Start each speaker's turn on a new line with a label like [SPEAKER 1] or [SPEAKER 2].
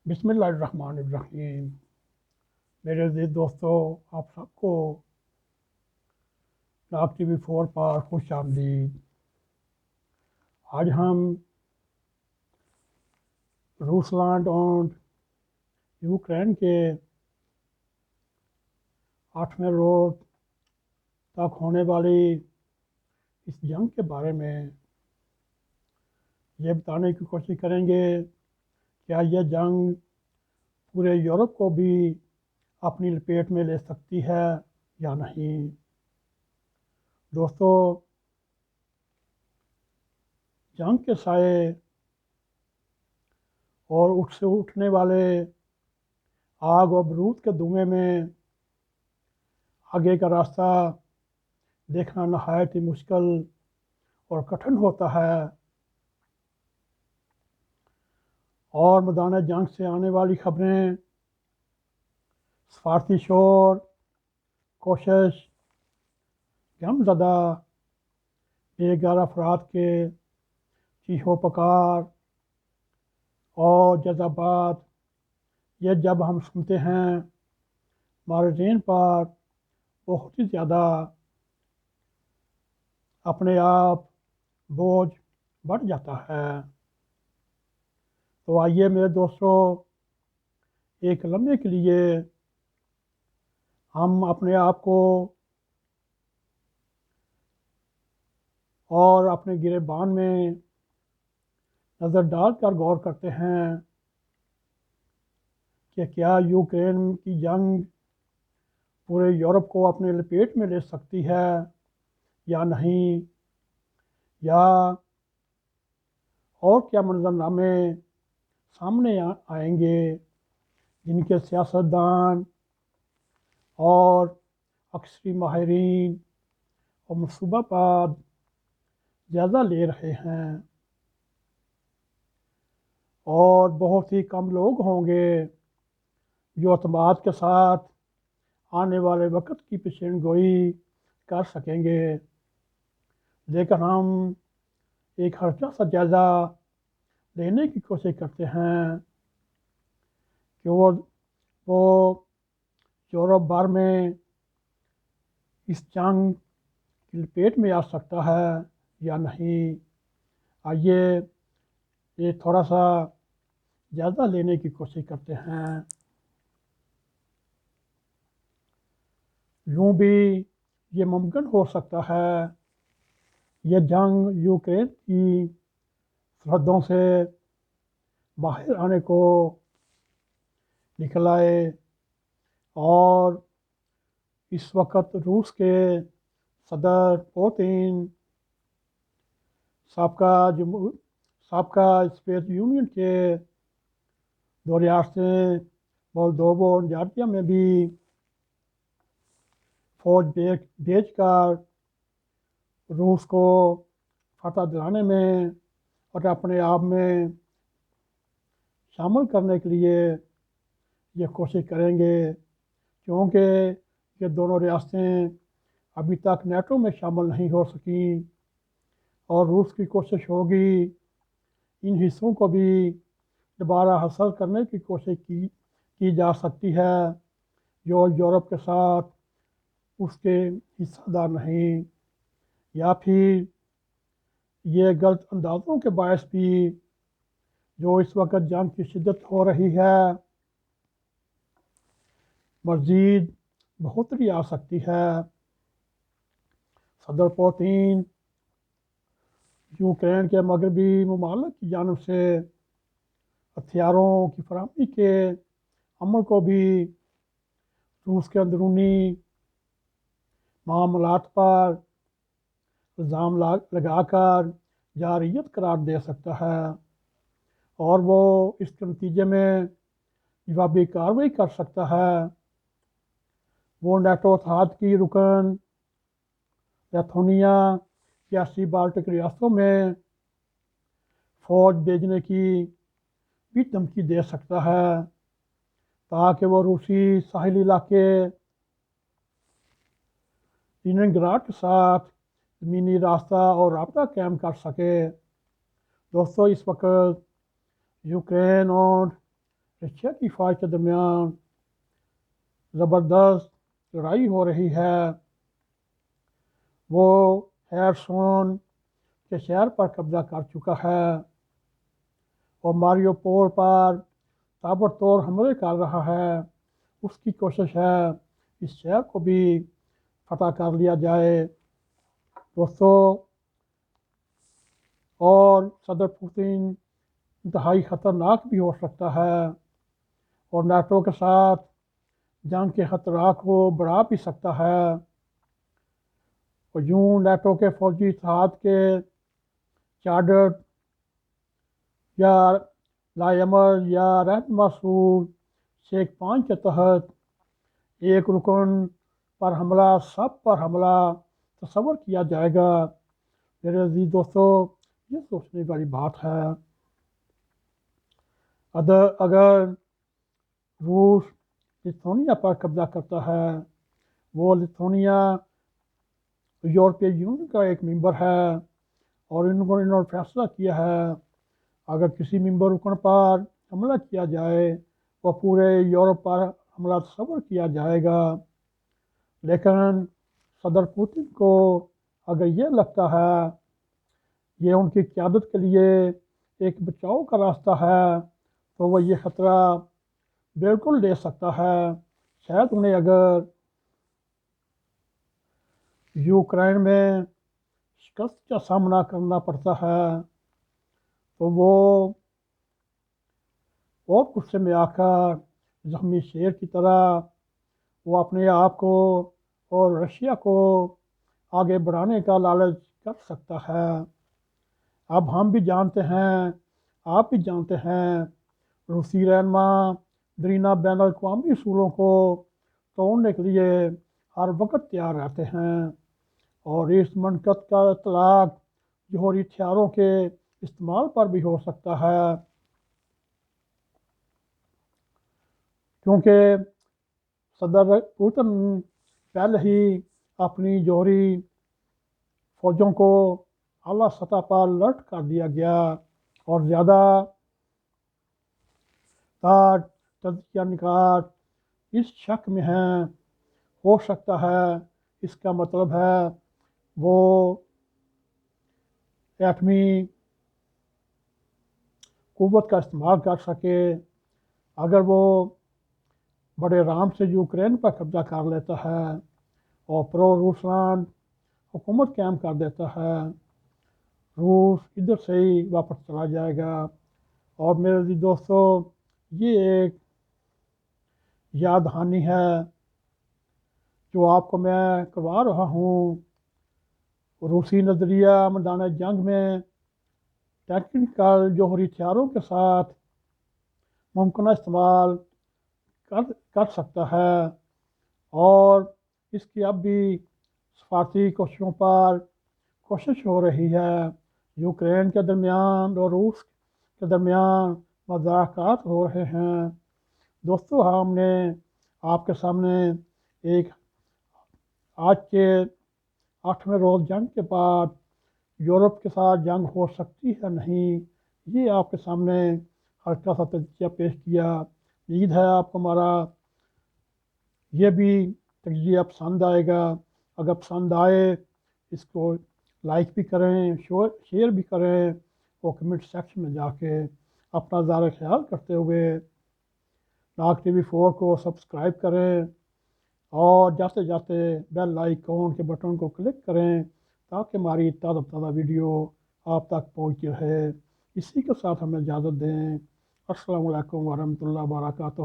[SPEAKER 1] بسم اللہ الرحمن الرحیم۔ میرے عزیز دوستو، آپ سب کو ن.a.q TV4 پر خوش آمدید۔ آج ہم روسلینڈ اور یوکرین کے 8ویں روز تک ہونے والی اس جنگ کے بارے میں یہ بتانے کی کوشش کریں گے کیا یہ جنگ پورے یورپ کو بھی اپنی لپیٹ میں لے سکتی ہے یا نہیں۔ دوستو، جنگ کے سائے اور سے اٹھنے والے آگ و بارود کے دھوئیں میں آگے کا راستہ دیکھنا نہایت ہی مشکل اور کٹھن ہوتا ہے، اور میدان جنگ سے آنے والی خبریں سفارتی شور، کوشش، غم زدہ بے گھر افراد کے چیخ و پکار اور جذبات، یہ جب ہم سنتے ہیں ہمارے ذہن پر بہت ہی زیادہ اپنے آپ بوجھ بڑھ جاتا ہے۔ تو آئیے میرے دوستو، ایک لمحے کے لیے ہم اپنے آپ کو اور اپنے گریبان میں نظر ڈال کر غور کرتے ہیں کہ کیا یوکرین کی جنگ پورے یورپ کو اپنے لپیٹ میں لے سکتی ہے یا نہیں، یا اور کیا منظرنامے سامنے آئیں گے جن کے سیاستدان اور عسکری ماہرین اور منصوبہ بند جائزہ لے رہے ہیں، اور بہت ہی کم لوگ ہوں گے جو اعتماد کے ساتھ آنے والے وقت کی پیشین گوئی کر سکیں گے۔ لیکن ہم ایک ہلکا سا جائزہ لینے کی کوشش کرتے ہیں کہ وہ یورپ بھر میں اس جنگ کی لپیٹ میں آ سکتا ہے یا نہیں۔ آئیے یہ تھوڑا سا جائزہ لینے کی کوشش کرتے ہیں۔ یوں بھی یہ ممکن ہو سکتا ہے یہ جنگ یوکرین کی سرحدوں سے باہر آنے کو نکل آئے، اور اس وقت روس کے صدر پوتین، سابقہ اسپیس یونین کے دو ریاستیں مولدووا اور جارجیا میں بھی فوج بھیج کر روس کو فتح دلانے میں اور اپنے آپ میں شامل کرنے کے لیے یہ کوشش کریں گے، کیونکہ یہ دونوں ریاستیں ابھی تک نیٹو میں شامل نہیں ہو سکیں، اور روس کی کوشش ہوگی ان حصوں کو بھی دوبارہ حاصل کرنے کی کوشش کی جا سکتی ہے جو یورپ کے ساتھ اس کے حصہ دار نہیں، یا پھر یہ غلط اندازوں کے باعث بھی جو اس وقت جنگ کی شدت ہو رہی ہے مزید بڑھوتری آ سکتی ہے۔ صدر پوتین یوکرین کے مغربی ممالک کی جانب سے ہتھیاروں کی فراہمی کے عمل کو بھی روس کے اندرونی معاملات پر الزام لگا کر جارحیت قرار دے سکتا ہے، اور وہ اس کے نتیجے میں جوابی کارروائی کر سکتا ہے۔ وہ نیٹو اتحاد کی رکن لیتھونیا یا بالٹک ریاستوں میں فوج بھیجنے کی بھی دھمکی دے سکتا ہے تاکہ وہ روسی ساحلی علاقے لیننگراڈ کے ساتھ زمینی راستہ اور رابطہ قائم کر سکے۔ دوستو، اس وقت یوکرین اور رشیا کی فوج کے درمیان زبردست لڑائی ہو رہی ہے۔ وہ ہیرسون کے شہر پر قبضہ کر چکا ہے اور ماریو پول پر تابڑ توڑ حملے کر رہا ہے۔ اس کی کوشش ہے اس شہر کو بھی فتح کر لیا جائے۔ دوستو، اور صدر پوتن انتہائی خطرناک بھی ہو سکتا ہے اور نیٹو کے ساتھ جنگ کے خطرات کو بڑھا بھی سکتا ہے، اور یوں نیٹو کے فوجی اتحاد کے چارٹر یا لائحہ یا رہنما اصول 5 کے تحت ایک رکن پر حملہ سب پر حملہ تصور کیا جائے گا۔ میرے عزیز دوستو، یہ سوچنے والی بات ہے۔ اگر روس لتھونیا پر قبضہ کرتا ہے، وہ لتھونیا یورپی یونین کا ایک ممبر ہے، اور انہوں نے فیصلہ کیا ہے اگر کسی ممبر رکن پر حملہ کیا جائے وہ پورے یورپ پر حملہ تصور کیا جائے گا۔ لیکن صدر پوتن کو اگر یہ لگتا ہے یہ ان کی قیادت کے لیے ایک بچاؤ کا راستہ ہے تو وہ یہ خطرہ بالکل لے سکتا ہے۔ شاید انہیں اگر یوکرین میں شکست کا سامنا کرنا پڑتا ہے تو وہ اور غصے میں آ کر زخمی شیر کی طرح وہ اپنے آپ کو اور رشیا کو آگے بڑھانے کا لالچ کر سکتا ہے۔ اب ہم بھی جانتے ہیں، آپ بھی جانتے ہیں، روسی رہنما درینا بین الاقوامی اصولوں کو توڑنے کے لیے ہر وقت تیار رہتے ہیں، اور اس منطقت کا اطلاق جوہری ہتھیاروں کے استعمال پر بھی ہو سکتا ہے، کیونکہ صدر پوتن پہلے ہی اپنی جوہری فوجوں کو اعلیٰ سطح پر الرٹ کر دیا گیا، اور زیادہ تر تجزیہ نگار اس شک میں ہیں ہو سکتا ہے اس کا مطلب ہے وہ ایٹمی قوت کا استعمال کر سکے۔ اگر وہ بڑے آرام سے یوکرین پر قبضہ کر لیتا ہے اور پرو روسلینڈ حکومت قائم کر دیتا ہے، روس ادھر سے ہی واپس چلا جائے گا۔ اور میرے عزیز دوستو، یہ ایک یاد دہانی ہے جو آپ کو میں کروا رہا ہوں۔ روسی نظریہ میدان جنگ میں ٹیکنیکل جوہری ہتھیاروں کے ساتھ ممکنہ استعمال کر سکتا ہے، اور اس کی اب بھی سفارتی کوششوں پر کوشش ہو رہی ہے۔ یوکرین کے درمیان اور روس کے درمیان مذاکرات ہو رہے ہیں۔ دوستو، ہم نے آپ کے سامنے ایک آج کے 8ویں روز جنگ کے بعد یورپ کے ساتھ جنگ ہو سکتی ہے نہیں، یہ آپ کے سامنے ہلکا سا تجزیہ پیش کیا۔ امید ہے آپ کو ہمارا یہ بھی تجزیہ پسند آئے گا۔ اگر پسند آئے اس کو لائک بھی کریں، شیئر بھی کریں، اور کمنٹ سیکشن میں جا کے اپنا اظہار خیال کرتے ہوئے N.a.q TV 4 کو سبسکرائب کریں، اور جاتے جاتے بیل آئیکن کے بٹن کو کلک کریں تاکہ ہماری تازہ ویڈیو آپ تک پہنچتی رہے۔ اسی کے ساتھ ہمیں اجازت دیں۔ السلام علیکم ورحمۃ اللہ وبرکاتہ۔